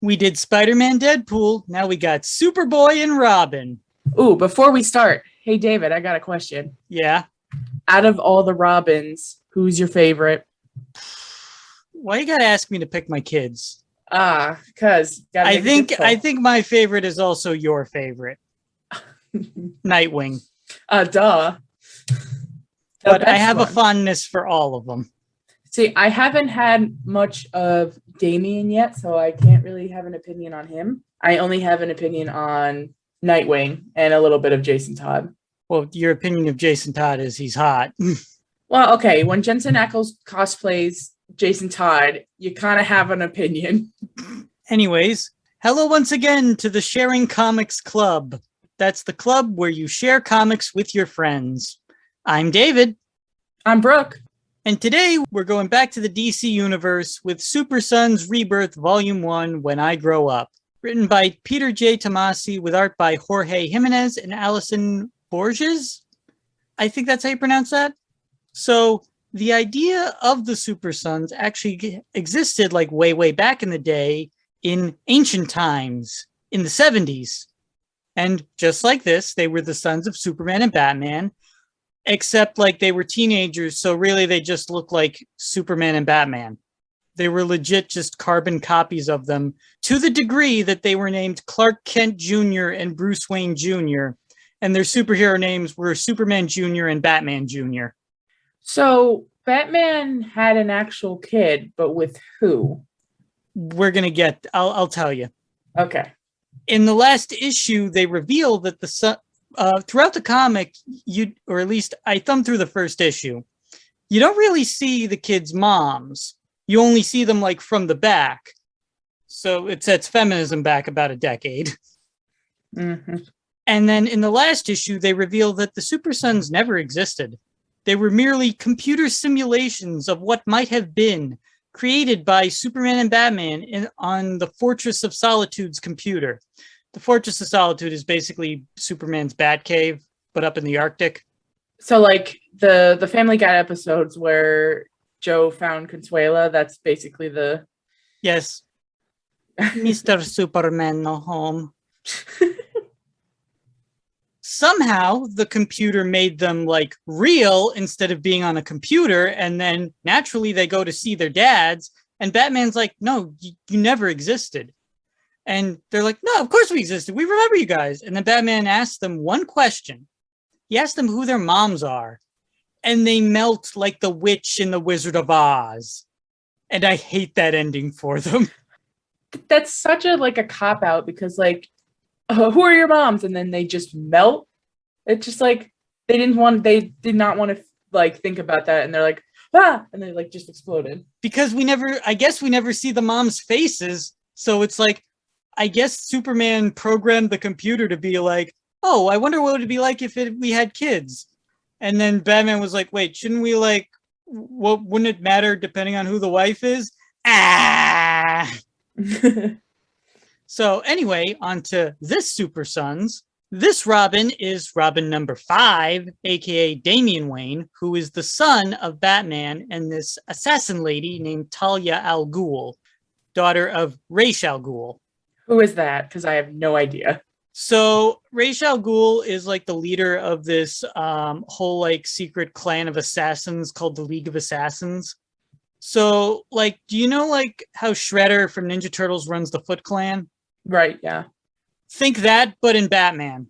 We did Spider-Man Deadpool. Now we got Superboy and Robin. Ooh, before we start, hey, David, I got a question. Yeah? Out of all the Robins, who's your favorite? Why you gotta ask me to pick my kids? Because I think my favorite is also your favorite. Nightwing. Duh. But I have a fondness for all of them. See, I haven't had much of Damian yet, so I can't really have an opinion on him. I only have an opinion on Nightwing and a little bit of Jason Todd. Well, your opinion of Jason Todd is he's hot. Well, okay, when Jensen Ackles cosplays Jason Todd, you kind of have an opinion. Anyways, hello once again to the Sharing Comics Club. That's the club where you share comics with your friends. I'm David. I'm Brooke. And today we're going back to the DC universe with Super Sons Rebirth Volume 1, When I Grow Up. Written by Peter J. Tomasi with art by Jorge Jimenez and Alisson Borges. I think that's how you pronounce that. So the idea of the Super Sons actually existed like way back in the day in ancient times in the 70s. And just like this, they were the sons of Superman and Batman. Except like they were teenagers, so really they just looked like Superman and Batman. They were legit just carbon copies of them, to the degree that they were named Clark Kent Jr. and Bruce Wayne Jr., and their superhero names were Superman Jr. and Batman Jr. So Batman had an actual kid, but with who? I'll tell you. Okay. In the last issue, they reveal that throughout the comic, or at least I thumbed through the first issue, you don't really see the kids' moms. You only see them like from the back. So it sets feminism back about a decade. Mm-hmm. And then in the last issue, they reveal that the Super Sons never existed. They were merely computer simulations of what might have been created by Superman and Batman on the Fortress of Solitude's computer. The Fortress of Solitude is basically Superman's Batcave, but up in the Arctic. So like the Family Guy episodes where Joe found Consuela, that's basically the... Yes. Mr. Superman no home. Somehow the computer made them like real instead of being on a computer, and then naturally they go to see their dads, and Batman's like, no, you never existed. And they're like, no, of course we existed. We remember you guys. And then Batman asked them one question. He asked them who their moms are. And they melt like the witch in the Wizard of Oz. And I hate that ending for them. That's such a cop-out because who are your moms? And then they just melt. It's just like they did not want to think about that. And they're like, ah, and they just exploded. Because we never see the moms' faces. So it's like, I guess Superman programmed the computer to be like, oh, I wonder what it would be like if we had kids. And then Batman was like, wait, shouldn't we wouldn't it matter depending on who the wife is? Ah! So anyway, on to this Super Sons. This Robin is Robin number 5, aka Damian Wayne, who is the son of Batman and this assassin lady named Talia al Ghul, daughter of Ra's al Ghul. Who is that? Because I have no idea. So Ra's al Ghul is the leader of this whole secret clan of assassins called the League of Assassins. So do you know how Shredder from Ninja Turtles runs the Foot Clan? Right, yeah. Think that, but in Batman.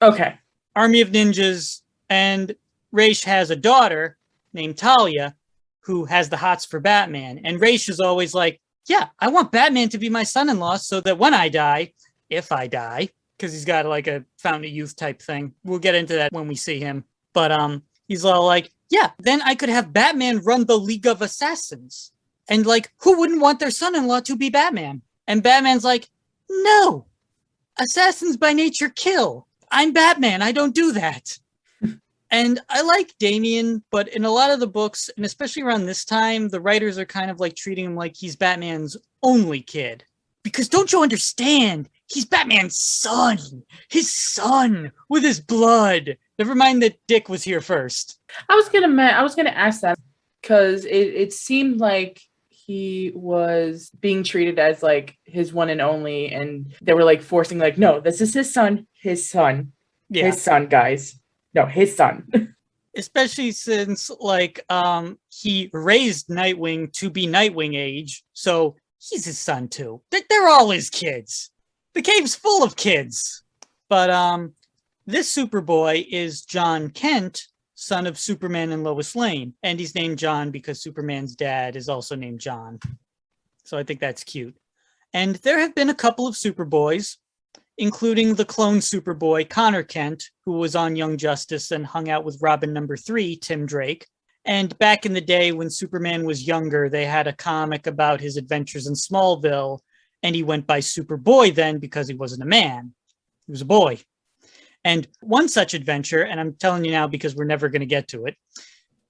Okay. Army of ninjas, and Ra's has a daughter named Talia who has the hots for Batman. And Ra's is always like, yeah, I want Batman to be my son-in-law so that when I die, if I die, because he's got a Fountain of Youth type thing. We'll get into that when we see him. But he's all like, yeah, then I could have Batman run the League of Assassins. And who wouldn't want their son-in-law to be Batman? And Batman's like, no, assassins by nature kill. I'm Batman. I don't do that. And I like Damian, but in a lot of the books, and especially around this time, the writers are kind of treating him like he's Batman's only kid. Because don't you understand? He's Batman's son. His son with his blood. Never mind that Dick was here first. I was gonna ask that because it seemed like he was being treated as like his one and only, and they were like forcing like, no, this is his son, Yeah. his son, guys. No, his son. Especially since he raised Nightwing to be Nightwing age, so he's his son too. They're all his kids. The cave's full of kids. But this Superboy is John Kent, son of Superman and Lois Lane, and he's named John because Superman's dad is also named John. So I think that's cute. And there have been a couple of Superboys, including the clone Superboy, Connor Kent, who was on Young Justice and hung out with Robin #3, Tim Drake. And back in the day when Superman was younger, they had a comic about his adventures in Smallville, and he went by Superboy then because he wasn't a man. He was a boy. And one such adventure, and I'm telling you now because we're never going to get to it,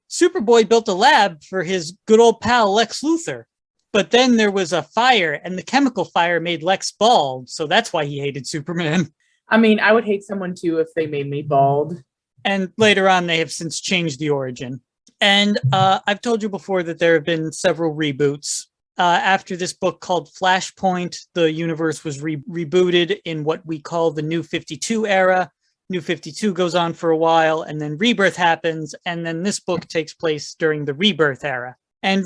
Superboy built a lab for his good old pal Lex Luthor. But then there was a fire, and the chemical fire made Lex bald, so that's why he hated Superman. I mean, I would hate someone too if they made me bald. And later on, they have since changed the origin. And I've told you before that there have been several reboots. After this book called Flashpoint, the universe was rebooted in what we call the New 52 era. New 52 goes on for a while, and then Rebirth happens, and then this book takes place during the Rebirth era. And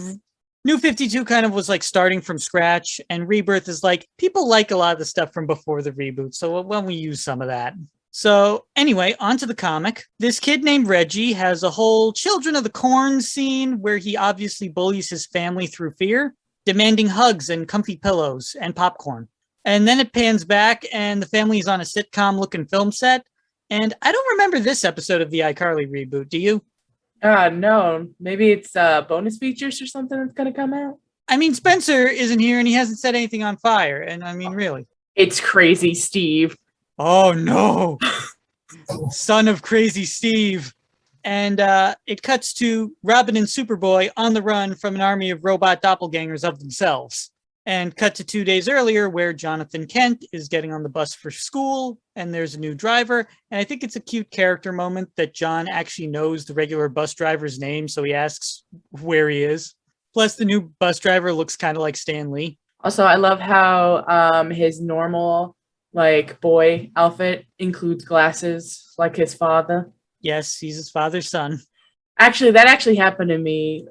New 52 kind of was like starting from scratch, and Rebirth is like, people like a lot of the stuff from before the reboot, so why don't we use some of that? So anyway, on to the comic. This kid named Reggie has a whole Children of the Corn scene where he obviously bullies his family through fear, demanding hugs and comfy pillows and popcorn. And then it pans back, and the family is on a sitcom-looking film set, and I don't remember this episode of the iCarly reboot, do you? No, maybe it's bonus features or something that's gonna come out. I mean, Spencer isn't here and he hasn't set anything on fire. And I mean, really. It's Crazy Steve. Oh, no. Son of Crazy Steve. And it cuts to Robin and Superboy on the run from an army of robot doppelgangers of themselves. And cut to 2 days earlier where Jonathan Kent is getting on the bus for school and there's a new driver. And I think it's a cute character moment that John actually knows the regular bus driver's name. So he asks where he is. Plus the new bus driver looks kind of like Stan Lee. Also, I love how his normal like boy outfit includes glasses like his father. Yes, he's his father's son. Actually, that actually happened to me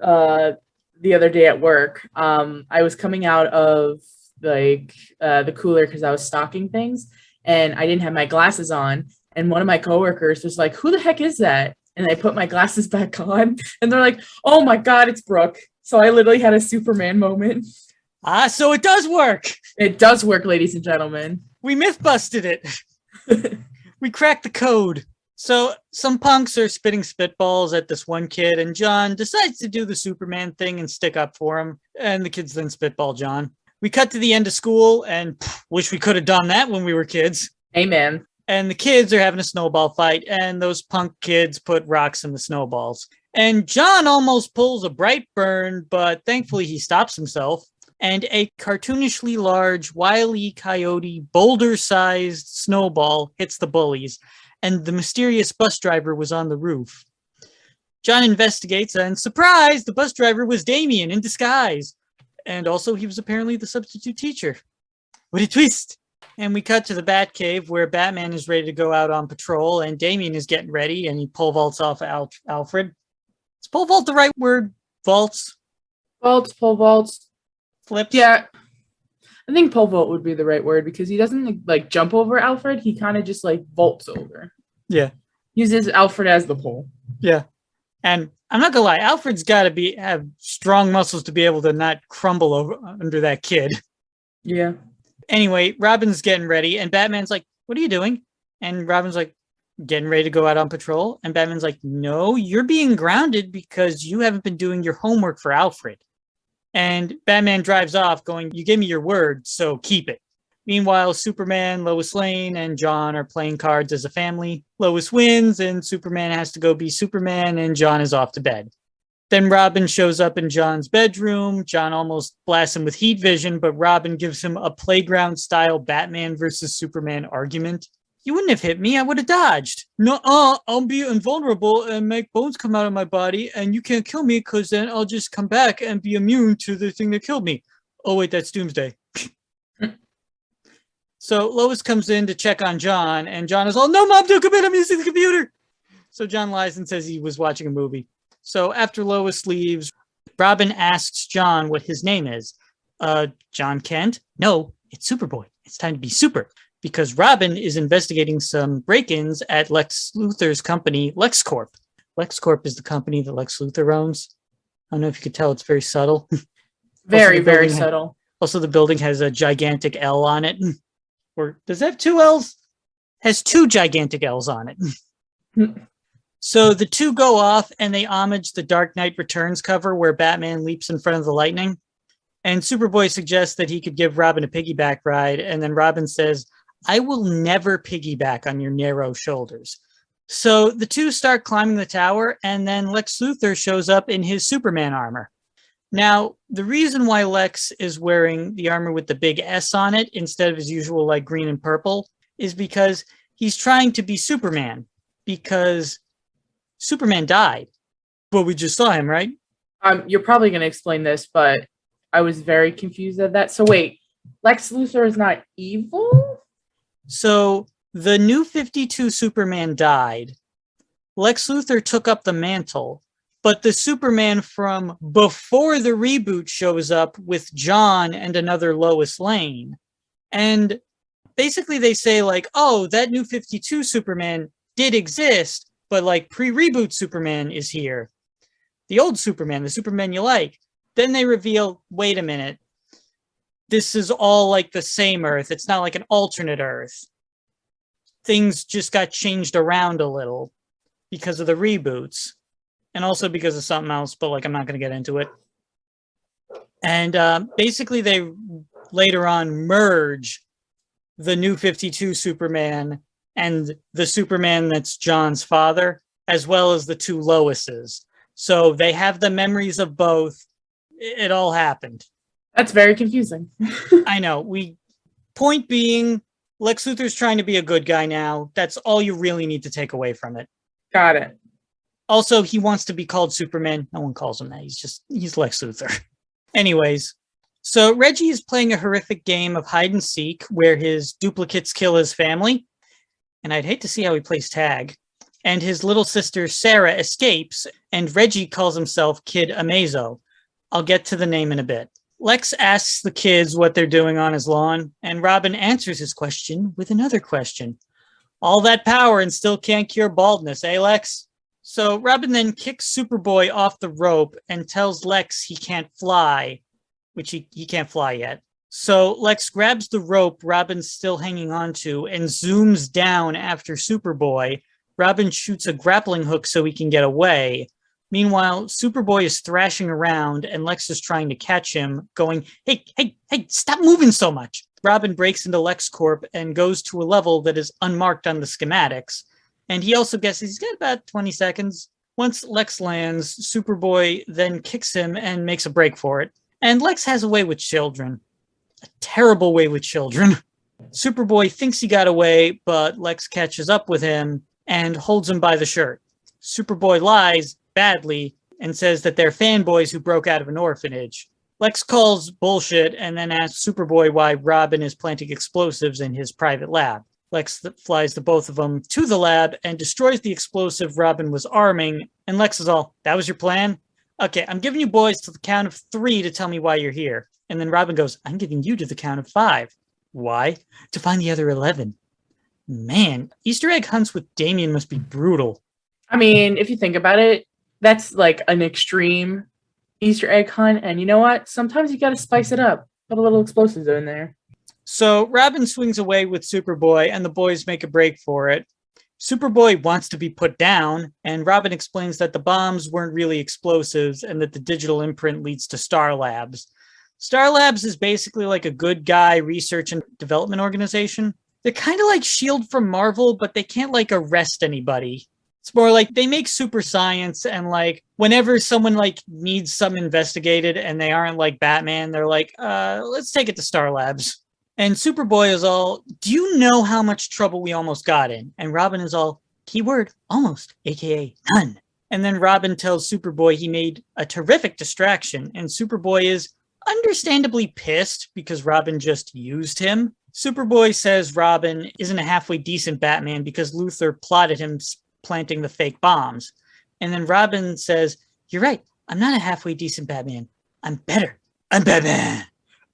the other day at work. I was coming out of like the cooler because I was stocking things and I didn't have my glasses on. And one of my coworkers was like, "Who the heck is that?" And I put my glasses back on and they're like, "Oh my God, it's Brooke." So I literally had a Superman moment. So it does work. It does work, ladies and gentlemen. We myth busted it. We cracked the code. So some punks are spitting spitballs at this one kid, and John decides to do the Superman thing and stick up for him. And the kids then spitball John. We cut to the end of school, and wish we could have done that when we were kids. Amen. And the kids are having a snowball fight, and those punk kids put rocks in the snowballs. And John almost pulls a Brightburn, but thankfully he stops himself. And a cartoonishly large Wile E. Coyote boulder-sized snowball hits the bullies. And the mysterious bus driver was on the roof. John investigates, and surprise, the bus driver was Damian in disguise. And also, he was apparently the substitute teacher. What a twist! And we cut to the Batcave, where Batman is ready to go out on patrol, and Damian is getting ready, and he pole vaults off Alfred. Is pole vault the right word? Vaults? Vaults, pole vaults. Flips? Yeah. I think pole vault would be the right word because he doesn't like jump over Alfred. He kind of just like vaults over. Yeah. Uses Alfred as the pole. Yeah. And I'm not gonna lie, Alfred's got to have strong muscles to be able to not crumble over under that kid. Yeah. Anyway, Robin's getting ready, and Batman's like, "What are you doing?" And Robin's like, "Getting ready to go out on patrol." And Batman's like, "No, you're being grounded because you haven't been doing your homework for Alfred." And Batman drives off going, "You gave me your word, so keep it." Meanwhile, Superman, Lois Lane, and John are playing cards as a family. Lois wins, and Superman has to go be Superman, and John is off to bed. Then Robin shows up in John's bedroom. John almost blasts him with heat vision, but Robin gives him a playground-style Batman versus Superman argument. You wouldn't have hit me. I would have dodged. No, I'll be invulnerable and make bones come out of my body, and you can't kill me because then I'll just come back and be immune to the thing that killed me. Oh, wait, that's Doomsday. So Lois comes in to check on John, and John is all, no, Mom, don't come in. I'm using the computer. So John lies and says he was watching a movie. So after Lois leaves, Robin asks John what his name is. John Kent? No, it's Superboy. It's time to be super. Because Robin is investigating some break-ins at Lex Luthor's company, LexCorp. LexCorp is the company that Lex Luthor owns. I don't know if you could tell, it's very subtle. Very, very subtle. Also, the building has a gigantic L on it. Or does it have two L's? Has two gigantic L's on it. So the two go off and they homage the Dark Knight Returns cover where Batman leaps in front of the lightning. And Superboy suggests that he could give Robin a piggyback ride. And then Robin says, I will never piggyback on your narrow shoulders. So the two start climbing the tower, and then Lex Luthor shows up in his Superman armor. Now, the reason why Lex is wearing the armor with the big S on it instead of his usual like green and purple is because he's trying to be Superman, because Superman died. But we just saw him, right? You're probably going to explain this, but I was very confused at that. So wait, Lex Luthor is not evil? So the New 52 Superman died. Lex Luthor took up the mantle, but the Superman from before the reboot shows up with John and another Lois Lane. And basically they say like, oh, that New 52 Superman did exist, but like pre-reboot Superman is here. The old Superman, the Superman you like. Then they reveal, wait a minute, this is all like the same Earth. It's not like an alternate Earth. Things just got changed around a little because of the reboots and also because of something else, but like I'm not going to get into it. And basically they later on merge the New 52 Superman and the Superman that's John's father, as well as the two Loises. So they have the memories of both. It all happened. That's very confusing. I know. Point being, Lex Luthor's trying to be a good guy now. That's all you really need to take away from it. Got it. Also, he wants to be called Superman. No one calls him that. He's Lex Luthor. Anyways, so Reggie is playing a horrific game of hide and seek where his duplicates kill his family. And I'd hate to see how he plays tag. And his little sister, Sarah, escapes, and Reggie calls himself Kid Amazo. I'll get to the name in a bit. Lex asks the kids what they're doing on his lawn, and Robin answers his question with another question. All that power and still can't cure baldness, eh, Lex? So Robin then kicks Superboy off the rope and tells Lex he can't fly, which he can't fly yet. So Lex grabs the rope Robin's still hanging onto and zooms down after Superboy. Robin shoots a grappling hook so he can get away. Meanwhile, Superboy is thrashing around and Lex is trying to catch him, going, hey, stop moving so much. Robin breaks into LexCorp and goes to a level that is unmarked on the schematics. And he also guesses he's got about 20 seconds. Once Lex lands, Superboy then kicks him and makes a break for it. And Lex has a way with children. A terrible way with children. Superboy thinks he got away, but Lex catches up with him and holds him by the shirt. Superboy lies badly and says that they're fanboys who broke out of an orphanage. Lex calls bullshit and then asks Superboy why Robin is planting explosives in his private lab. Lex flies the both of them to the lab and destroys the explosive Robin was arming, and Lex is all, that was your plan? Okay, I'm giving you boys to the count of 3 to tell me why you're here. And then Robin goes, I'm giving you to the count of 5. Why? To find the other 11. Man, Easter egg hunts with Damian must be brutal. I mean, if you think about it, that's like an extreme Easter egg hunt. And you know what? Sometimes you got to spice it up. Put a little explosives in there. So Robin swings away with Superboy and the boys make a break for it. Superboy wants to be put down, and Robin explains that the bombs weren't really explosives and that the digital imprint leads to Star Labs. Star Labs is basically like a good guy research and development organization. They're kind of like S.H.I.E.L.D. from Marvel, but they can't like arrest anybody. It's more like they make super science, and like whenever someone like needs something investigated and they aren't like Batman, they're like, let's take it to Star Labs. And Superboy is all, do you know how much trouble we almost got in? And Robin is all, keyword, almost, aka none. And then Robin tells Superboy he made a terrific distraction, and Superboy is understandably pissed because Robin just used him. Superboy says Robin isn't a halfway decent Batman because Luthor plotted him planting the fake bombs. And then Robin says, you're right, I'm not a halfway decent Batman. I'm better. I'm Batman.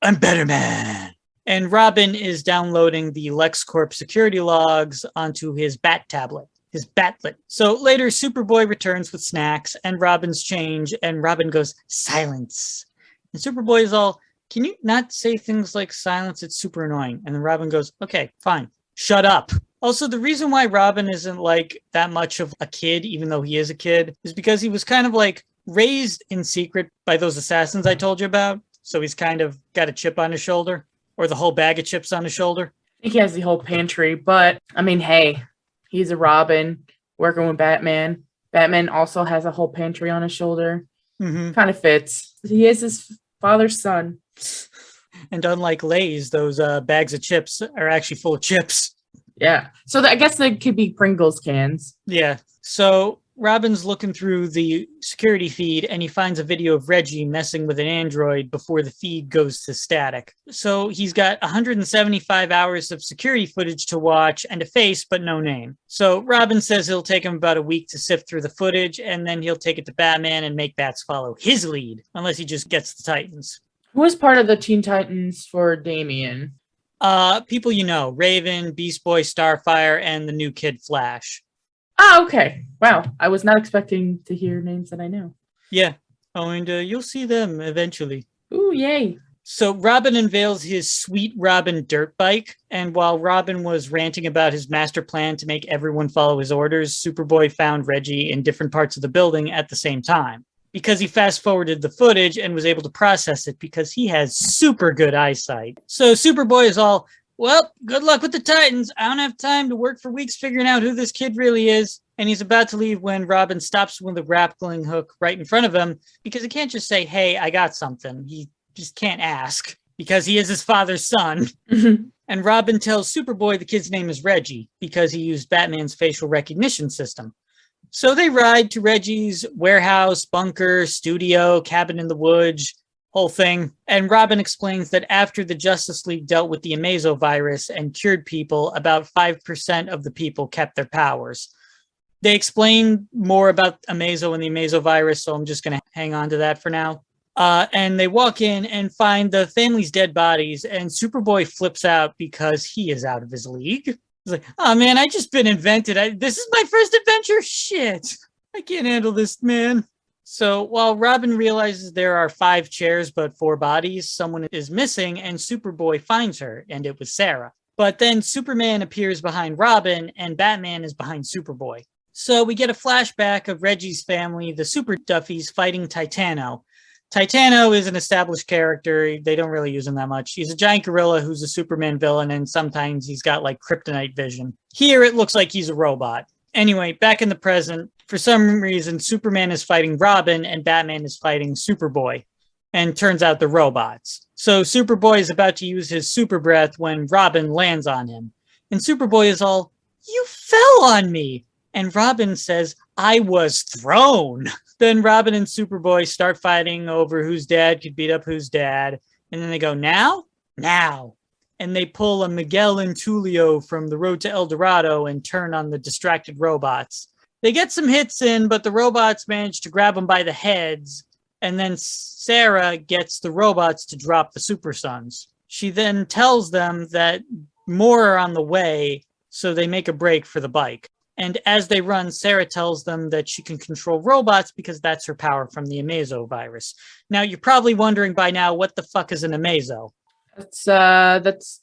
I'm better man. And Robin is downloading the LexCorp security logs onto his bat tablet, his batlet. So later, Superboy returns with snacks and Robin's change, and Robin goes, silence. And Superboy is all, can you not say things like silence? It's super annoying. And then Robin goes, okay, fine, shut up. Also, the reason why Robin isn't like that much of a kid, even though he is a kid, is because he was kind of like raised in secret by those assassins I told you about. So he's kind of got a chip on his shoulder. Or the whole bag of chips on his shoulder. I think he has the whole pantry, but I mean, hey, he's a Robin working with Batman. Batman also has a whole pantry on his shoulder. Mm-hmm. Kind of fits. He is his father's son. And unlike Lay's, those bags of chips are actually full of chips. Yeah. So I guess they could be Pringles cans. Yeah. So Robin's looking through the security feed and he finds a video of Reggie messing with an android before the feed goes to static. So he's got 175 hours of security footage to watch and a face, but no name. So Robin says it'll take him about a week to sift through the footage and then he'll take it to Batman and make Bats follow his lead, unless he just gets the Titans. Who was part of the Teen Titans for Damian? People you know, Raven, Beast Boy, Starfire, and the new kid Flash. Oh, okay. Wow. I was not expecting to hear names that I know. Yeah. Oh, and you'll see them eventually. Ooh, yay. So Robin unveils his Sweet Robin dirt bike, and while Robin was ranting about his master plan to make everyone follow his orders, Superboy found Reggie in different parts of the building at the same time. Because he fast-forwarded the footage and was able to process it because he has super good eyesight. So Superboy is all, well, good luck with the Titans. I don't have time to work for weeks figuring out who this kid really is. And he's about to leave when Robin stops with a grappling hook right in front of him because he can't just say, hey, I got something. He just can't ask because he is his father's son. And Robin tells Superboy the kid's name is Reggie because he used Batman's facial recognition system. So they ride to Reggie's warehouse, bunker, studio, cabin in the woods, whole thing. And Robin explains that after the Justice League dealt with the Amazo virus and cured people, about 5% of the people kept their powers. They explain more about Amazo and the Amazo virus, so I'm just going to hang on to that for now. And they walk in and find the family's dead bodies, and Superboy flips out because he is out of his league. He's like, oh man, I just been invented. This is my first adventure? Shit. I can't handle this, man. So while Robin realizes there are 5 chairs but 4 bodies, someone is missing and Superboy finds her, and it was Sarah. But then Superman appears behind Robin and Batman is behind Superboy. So we get a flashback of Reggie's family, the Super Duffies, fighting Titano. Titano is an established character. They don't really use him that much. He's a giant gorilla who's a Superman villain, and sometimes he's got like kryptonite vision. Here, it looks like he's a robot. Anyway, back in the present, for some reason, Superman is fighting Robin and Batman is fighting Superboy. And turns out they're robots. So Superboy is about to use his super breath when Robin lands on him. And Superboy is all, you fell on me. And Robin says, I was thrown. Then Robin and Superboy start fighting over whose dad could beat up whose dad. And then they go, now? Now. And they pull a Miguel and Tulio from the road to El Dorado and turn on the distracted robots. They get some hits in, but the robots manage to grab them by the heads. And then Sarah gets the robots to drop the Super Sons. She then tells them that more are on the way, so they make a break for the bike. And as they run, Sarah tells them that she can control robots because that's her power from the Amazo virus. Now, you're probably wondering by now, what the fuck is an Amazo? That's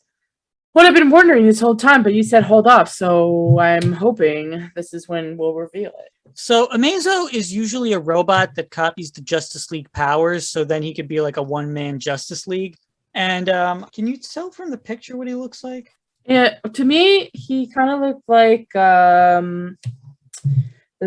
what I've been wondering this whole time, but you said hold off, so I'm hoping this is when we'll reveal it. So Amazo is usually a robot that copies the Justice League powers, so then he could be like a one-man Justice League. And can you tell from the picture what he looks like? Yeah, to me, he kind of looked like the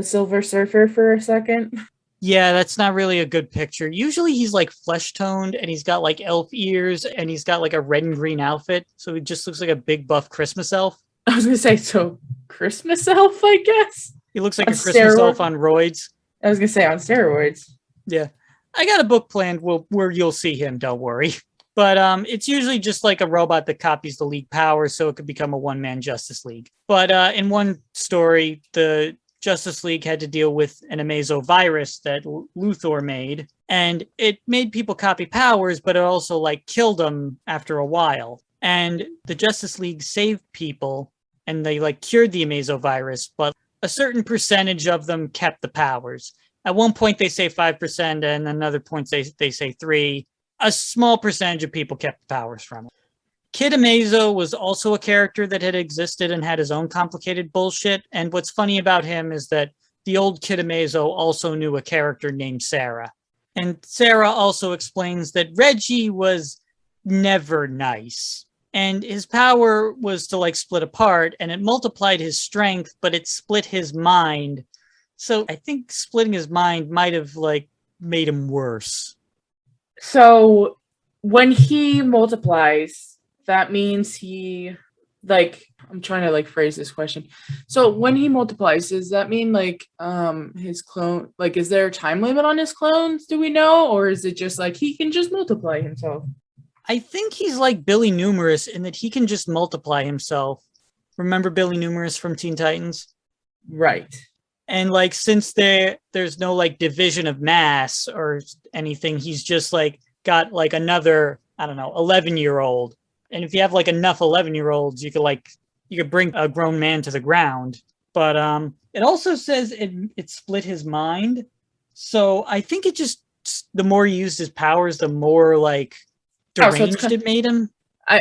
Silver Surfer for a second. Yeah, that's not really a good picture. Usually he's like flesh toned and he's got like elf ears and he's got like a red and green outfit. So he just looks like a big buff Christmas elf. I was gonna say, so Christmas elf, I guess. He looks like On a Christmas elf steroids? on roids. I was gonna say on steroids. Yeah. I got a book planned where you'll see him, don't worry. But it's usually just like a robot that copies the League powers so it could become a one-man Justice League. But in one story, the Justice League had to deal with an Amazo virus that Luthor made, and it made people copy powers, but it also like killed them after a while. And the Justice League saved people, and they like cured the Amazo virus, but a certain percentage of them kept the powers. At one point, they say 5%, and another point they say 3%. A small percentage of people kept the powers from it. Kid Amazo was also a character that had existed and had his own complicated bullshit. And what's funny about him is that the old Kid Amazo also knew a character named Sarah. And Sarah also explains that Reggie was never nice. And his power was to like split apart, and it multiplied his strength, but it split his mind. So I think splitting his mind might have like made him worse. So when he multiplies, that means he like I'm trying to like phrase this question. So when he multiplies, does that mean like his clone, like is there a time limit on his clones? Do we know? Or is it just like he can just multiply himself? I think he's like Billy Numerous in that he can just multiply himself. Remember Billy Numerous from Teen Titans? Right. And like since there's no like division of mass or anything, he's just like got like another, I don't know, 11-year-old. And if you have like enough 11-year-olds, you could bring a grown man to the ground. But it also says it split his mind. So I think it just, the more he used his powers, the more like deranged it made him.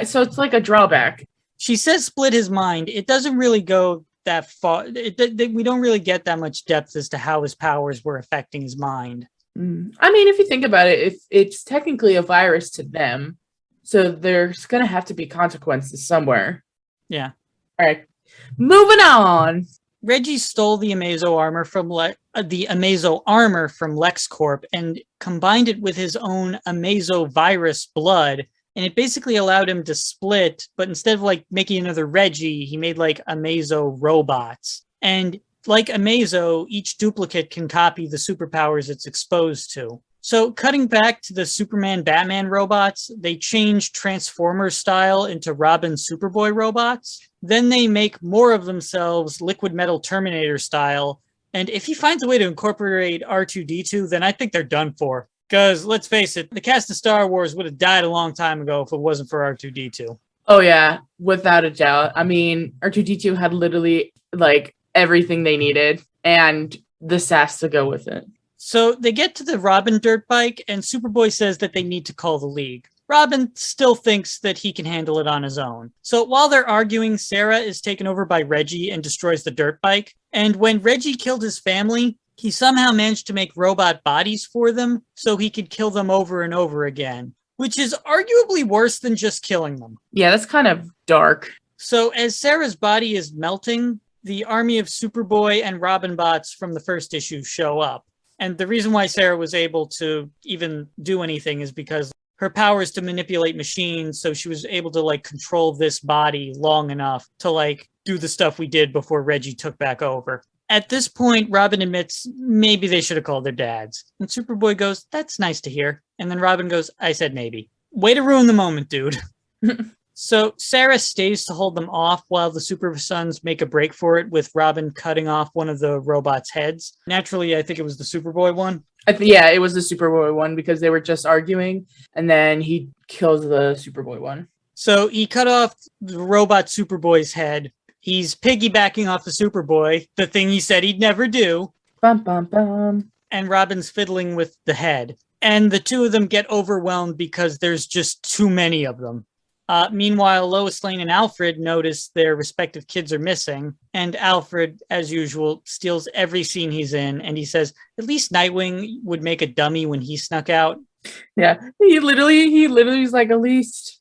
So it's like a drawback. She says split his mind. It doesn't really go that far. We don't really get that much depth as to how his powers were affecting his mind. I mean, if you think about it, if it's technically a virus to them, so there's going to have to be consequences somewhere. Yeah. All right. Moving on. Reggie stole the Amazo armor from LexCorp and combined it with his own Amazo virus blood, and it basically allowed him to split, but instead of like making another Reggie, he made like Amazo robots. And like Amazo, each duplicate can copy the superpowers it's exposed to. So cutting back to the Superman Batman robots, they changed Transformer style into Robin Superboy robots. Then they make more of themselves Liquid Metal Terminator style. And if he finds a way to incorporate R2-D2, then I think they're done for. Because let's face it, the cast of Star Wars would have died a long time ago if it wasn't for R2-D2. Oh yeah, without a doubt. I mean, R2-D2 had literally like everything they needed and the sass to go with it. So they get to the Robin dirt bike, and Superboy says that they need to call the League. Robin still thinks that he can handle it on his own. So while they're arguing, Sarah is taken over by Reggie and destroys the dirt bike. And when Reggie killed his family, he somehow managed to make robot bodies for them so he could kill them over and over again, which is arguably worse than just killing them. Yeah, that's kind of dark. So as Sarah's body is melting, the army of Superboy and Robin bots from the first issue show up. And the reason why Sarah was able to even do anything is because her power is to manipulate machines, so she was able to like control this body long enough to like do the stuff we did before Reggie took back over. At this point, Robin admits maybe they should have called their dads. And Superboy goes, "That's nice to hear." And then Robin goes, "I said maybe." Way to ruin the moment, dude. So Sarah stays to hold them off while the Super Sons make a break for it, with Robin cutting off one of the robots' heads. Naturally, I think it was the Superboy one. Yeah, it was the Superboy one because they were just arguing, and then he kills the Superboy one. So he cut off the robot Superboy's head. He's piggybacking off the Superboy, the thing he said he'd never do. Bum, bum, bum. And Robin's fiddling with the head. And the two of them get overwhelmed because there's just too many of them. Meanwhile, Lois Lane and Alfred notice their respective kids are missing, and Alfred, as usual, steals every scene he's in, and he says, at least Nightwing would make a dummy when he snuck out. Yeah, he literally was like, at least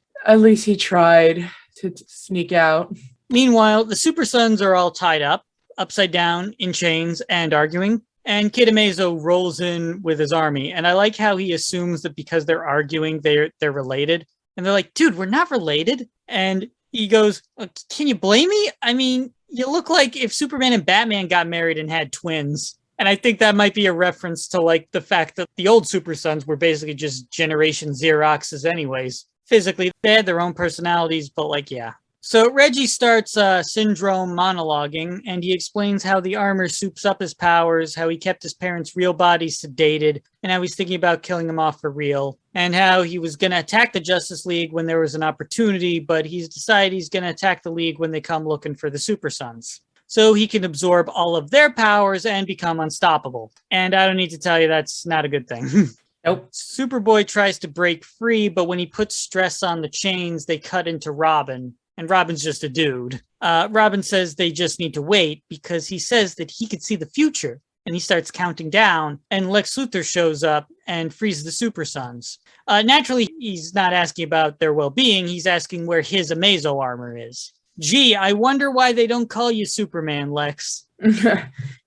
he tried to sneak out. Meanwhile, the Super Sons are all tied up, upside down, in chains, and arguing. And Kid Amazo rolls in with his army. And I like how he assumes that because they're arguing, they're related. And they're like, dude, we're not related. And he goes, can you blame me? I mean, you look like if Superman and Batman got married and had twins. And I think that might be a reference to like the fact that the old Super Sons were basically just Generation Xeroxes anyways. Physically, they had their own personalities, but like, yeah. So Reggie starts Syndrome monologuing, and he explains how the armor soups up his powers, how he kept his parents' real bodies sedated, and how he's thinking about killing them off for real, and how he was going to attack the Justice League when there was an opportunity, but he's decided he's going to attack the League when they come looking for the Super Sons. So he can absorb all of their powers and become unstoppable. And I don't need to tell you that's not a good thing. Nope. Superboy tries to break free, but when he puts stress on the chains, they cut into Robin. And Robin's just a dude. Robin says they just need to wait because he says that he could see the future. And he starts counting down, and Lex Luthor shows up and frees the Super Sons. Naturally, he's not asking about their well-being. He's asking where his Amazo armor is. Gee, I wonder why they don't call you Superman, Lex.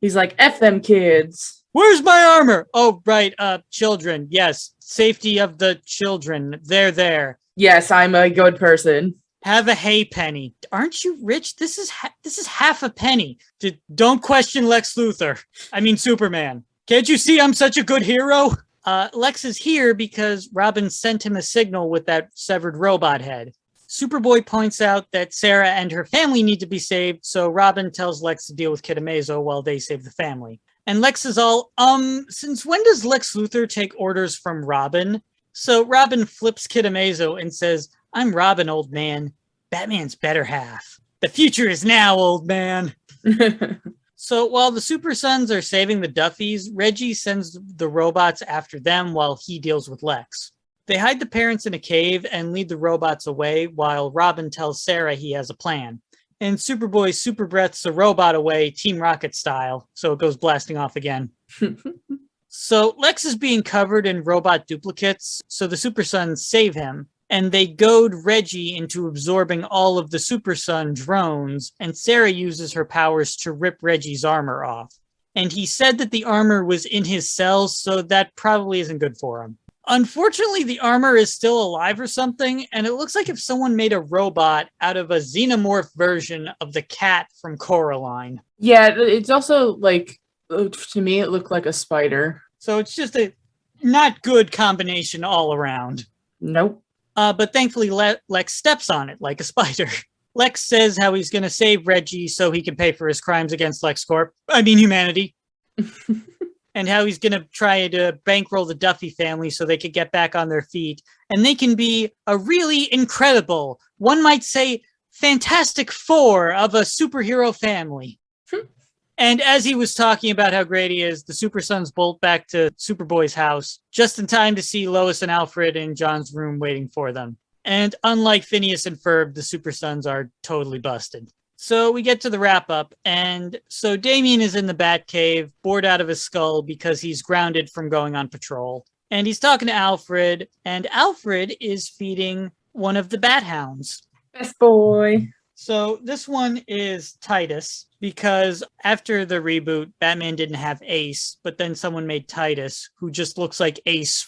He's like, F them kids. Where's my armor? Oh, right. Children. Yes. Safety of the children. They're there. Yes, I'm a good person. Have a hay penny. Aren't you rich? This is half a penny. Don't question Lex Luthor. I mean, Superman. Can't you see I'm such a good hero? Lex is here because Robin sent him a signal with that severed robot head. Superboy points out that Sarah and her family need to be saved, so Robin tells Lex to deal with Kid Amazo while they save the family. And Lex is all, since when does Lex Luthor take orders from Robin? So Robin flips Kid Amazo and says, I'm Robin, old man. Batman's better half. The future is now, old man. So while the Super Sons are saving the Duffies, Reggie sends the robots after them while he deals with Lex. They hide the parents in a cave and lead the robots away while Robin tells Sarah he has a plan. And Superboy super breaths the robot away, Team Rocket style, so it goes blasting off again. So Lex is being covered in robot duplicates, so the Super Sons save him. And they goad Reggie into absorbing all of the Super Son drones, and Sarah uses her powers to rip Reggie's armor off. And he said that the armor was in his cells, so that probably isn't good for him. Unfortunately, the armor is still alive or something, and it looks like if someone made a robot out of a xenomorph version of the cat from Coraline. Yeah, it's also like, to me, it looked like a spider. So it's just a not good combination all around. Nope. But thankfully, Lex steps on it like a spider. Lex says how he's going to save Reggie so he can pay for his crimes against humanity. And how he's going to try to bankroll the Duffy family so they could get back on their feet. And they can be a really incredible, one might say, Fantastic Four of a superhero family. And as he was talking about how great he is, the Super Sons bolt back to Superboy's house just in time to see Lois and Alfred in John's room waiting for them. And unlike Phineas and Ferb, the Super Sons are totally busted. So we get to the wrap up, and so Damian is in the Batcave, bored out of his skull because he's grounded from going on patrol. And he's talking to Alfred, and Alfred is feeding one of the Bat Hounds. Best boy. So this one is Titus, because after the reboot, Batman didn't have Ace, but then someone made Titus, who just looks like Ace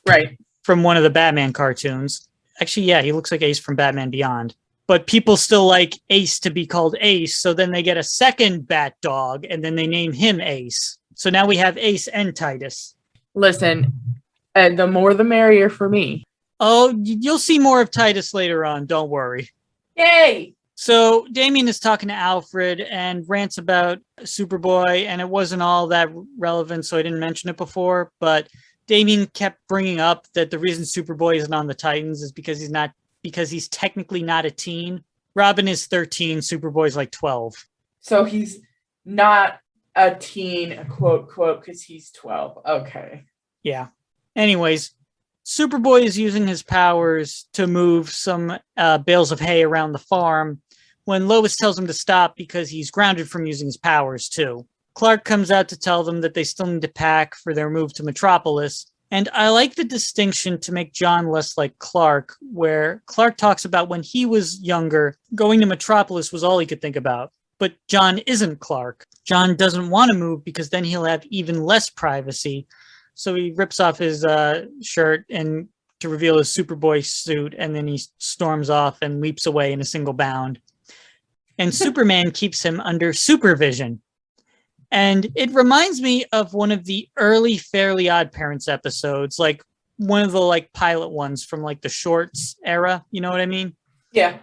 right, from one of the Batman cartoons. Actually, yeah, he looks like Ace from Batman Beyond. But people still like Ace to be called Ace, so then they get a second Bat dog, and then they name him Ace. So now we have Ace and Titus. Listen, the more the merrier for me. Oh, you'll see more of Titus later on, don't worry. Yay! So Damian is talking to Alfred and rants about Superboy, and it wasn't all that relevant, so I didn't mention it before, but Damian kept bringing up that the reason Superboy isn't on the Titans is because he's technically not a teen. Robin is 13, Superboy's like 12. So he's not a teen, quote, because he's 12. Okay. Yeah. Anyways, Superboy is using his powers to move some bales of hay around the farm when Lois tells him to stop because he's grounded from using his powers too. Clark comes out to tell them that they still need to pack for their move to Metropolis. And I like the distinction to make John less like Clark, where Clark talks about when he was younger, going to Metropolis was all he could think about. But John isn't Clark. John doesn't want to move because then he'll have even less privacy. So he rips off his shirt and to reveal his Superboy suit, and then he storms off and leaps away in a single bound. And Superman keeps him under supervision. And it reminds me of one of the early Fairly Odd Parents episodes, like one of the like pilot ones from like the shorts era. You know what I mean? Yeah.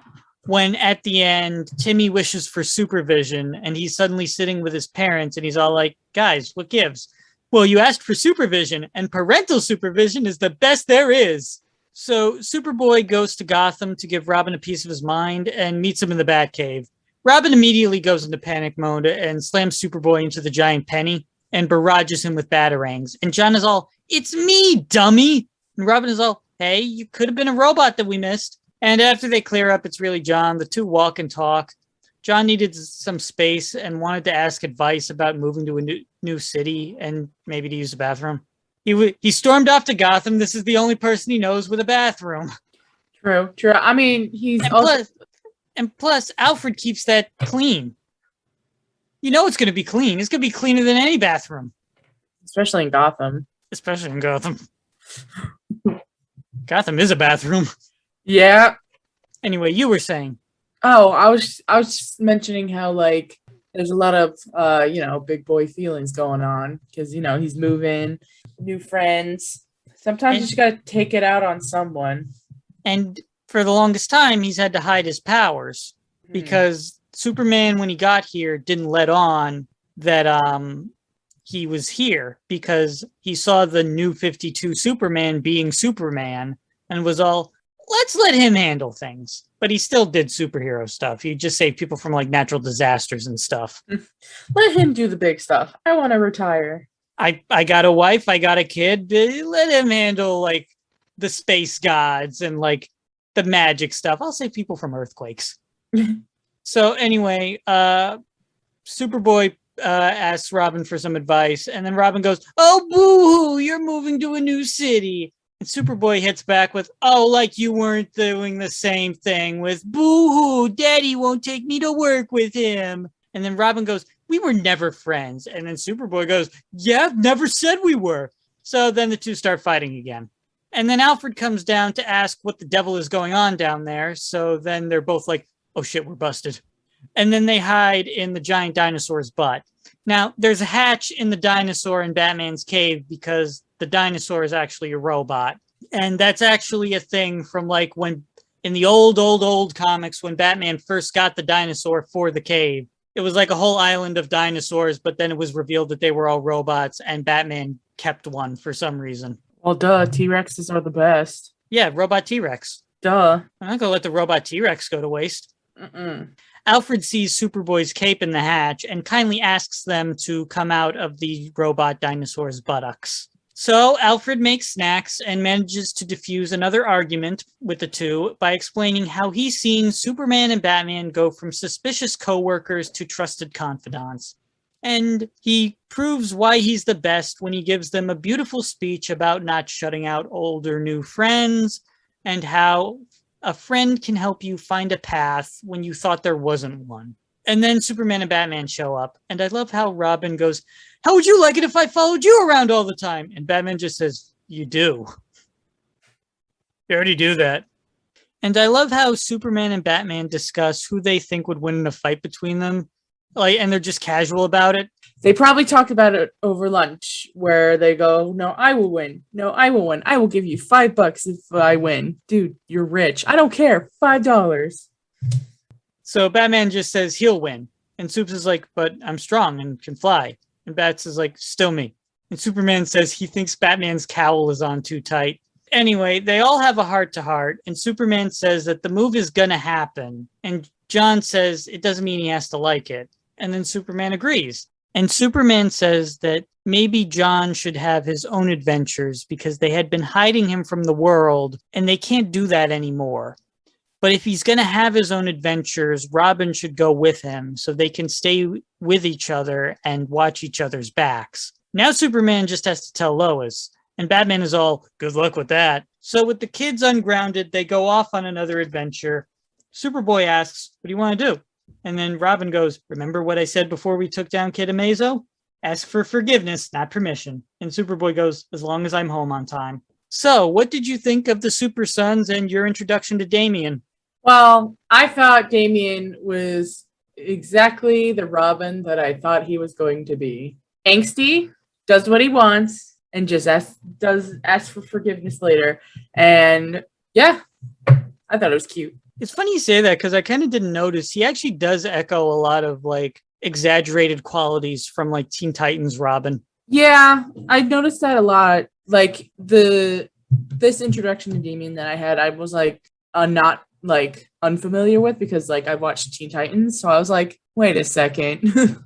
When at the end, Timmy wishes for supervision and he's suddenly sitting with his parents and he's all like, guys, what gives? Well, you asked for supervision, and parental supervision is the best there is. So Superboy goes to Gotham to give Robin a piece of his mind and meets him in the Batcave. Robin immediately goes into panic mode and slams Superboy into the giant penny and barrages him with batarangs. And John is all, it's me, dummy. And Robin is all, hey, you could have been a robot that we missed. And after they clear up, it's really John. The two walk and talk. John needed some space and wanted to ask advice about moving to a new city and maybe to use the bathroom. He stormed off to Gotham. This is the only person he knows with a bathroom. True. I mean, plus, Alfred keeps that clean. You know it's going to be clean. It's going to be cleaner than any bathroom. Especially in Gotham. Gotham is a bathroom. Yeah. Anyway, you were saying. Oh, I was just mentioning how like there's a lot of big boy feelings going on because he's moving, new friends. Sometimes you just gotta take it out on someone. And for the longest time, he's had to hide his powers because Superman, when he got here, didn't let on that he was here because he saw the new 52 Superman being Superman and was all, let's let him handle things. But he still did superhero stuff. He just saved people from like natural disasters and stuff. Let him do the big stuff. I want to retire. I got a wife. I got a kid. Let him handle like the space gods and like the magic stuff. I'll save people from earthquakes. So anyway, Superboy asks Robin for some advice. And then Robin goes, oh, boo-hoo, you're moving to a new city. And Superboy hits back with, oh, like you weren't doing the same thing with boo-hoo, daddy won't take me to work with him. And then Robin goes, we were never friends. And then Superboy goes, yeah, never said we were. So then the two start fighting again. And then Alfred comes down to ask what the devil is going on down there. So then they're both like, oh shit, we're busted. And then they hide in the giant dinosaur's butt. Now, there's a hatch in the dinosaur in Batman's cave because the dinosaur is actually a robot. And that's actually a thing from like when in the old comics when Batman first got the dinosaur for the cave. It was like a whole island of dinosaurs, but then it was revealed that they were all robots and Batman kept one for some reason. Well, duh, T-Rexes are the best. Yeah, robot T-Rex. Duh. I'm not going to let the robot T-Rex go to waste. Mm-mm. Alfred sees Superboy's cape in the hatch and kindly asks them to come out of the robot dinosaur's buttocks. So Alfred makes snacks and manages to diffuse another argument with the two by explaining how he's seen Superman and Batman go from suspicious co-workers to trusted confidants. And he proves why he's the best when he gives them a beautiful speech about not shutting out old or new friends and how a friend can help you find a path when you thought there wasn't one. And then Superman and Batman show up. And I love how Robin goes, how would you like it if I followed you around all the time? And Batman just says, you do. You already do that. And I love how Superman and Batman discuss who they think would win in a fight between them. Like, and they're just casual about it. They probably talked about it over lunch where they go, no, I will win. No, I will win. I will give you $5 if I win. Dude, you're rich. I don't care. $5. So Batman just says he'll win. And Supes is like, but I'm strong and can fly. And Bats is like, still me. And Superman says he thinks Batman's cowl is on too tight. Anyway, they all have a heart-to-heart. And Superman says that the move is going to happen. And John says it doesn't mean he has to like it. And then Superman agrees. And Superman says that maybe John should have his own adventures because they had been hiding him from the world and they can't do that anymore. But if he's going to have his own adventures, Robin should go with him so they can stay with each other and watch each other's backs. Now Superman just has to tell Lois, and Batman is all, good luck with that. So with the kids ungrounded, they go off on another adventure. Superboy asks, what do you want to do? And then Robin goes, remember what I said before we took down Kid Amazo? Ask for forgiveness, not permission. And Superboy goes, as long as I'm home on time. So, what did you think of the Super Sons and your introduction to Damian? Well, I thought Damian was exactly the Robin that I thought he was going to be. Angsty, does what he wants, and just ask for forgiveness later. And yeah, I thought it was cute. It's funny you say that because I kind of didn't notice. He actually does echo a lot of like exaggerated qualities from like Teen Titans Robin. Yeah, I noticed that a lot. Like this introduction to Damian that I had, I was like not like unfamiliar with because like I watched Teen Titans, so I was like, wait a second,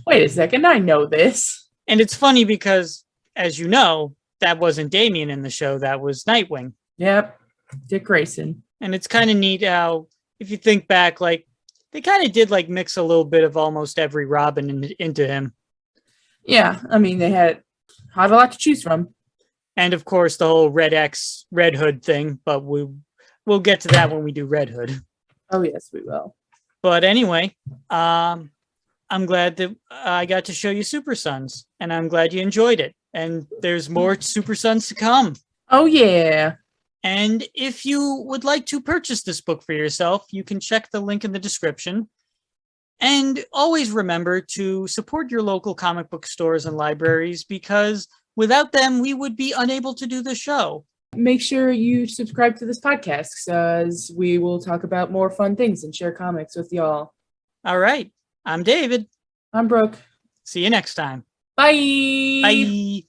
I know this. And it's funny because, as you know, that wasn't Damian in the show. That was Nightwing. Yep, Dick Grayson. And it's kind of neat how, if you think back, like they kind of did like mix a little bit of almost every Robin into him. Yeah, I mean they had a lot to choose from. And of course the whole Red Hood thing, but we'll get to that when we do Red Hood. Oh yes, we will. But anyway, I'm glad that I got to show you Super Sons, and I'm glad you enjoyed it. And there's more Super Sons to come. Oh yeah. And if you would like to purchase this book for yourself, you can check the link in the description. And always remember to support your local comic book stores and libraries, because without them, we would be unable to do the show. Make sure you subscribe to this podcast, as we will talk about more fun things and share comics with y'all. All right. I'm David. I'm Brooke. See you next time. Bye. Bye.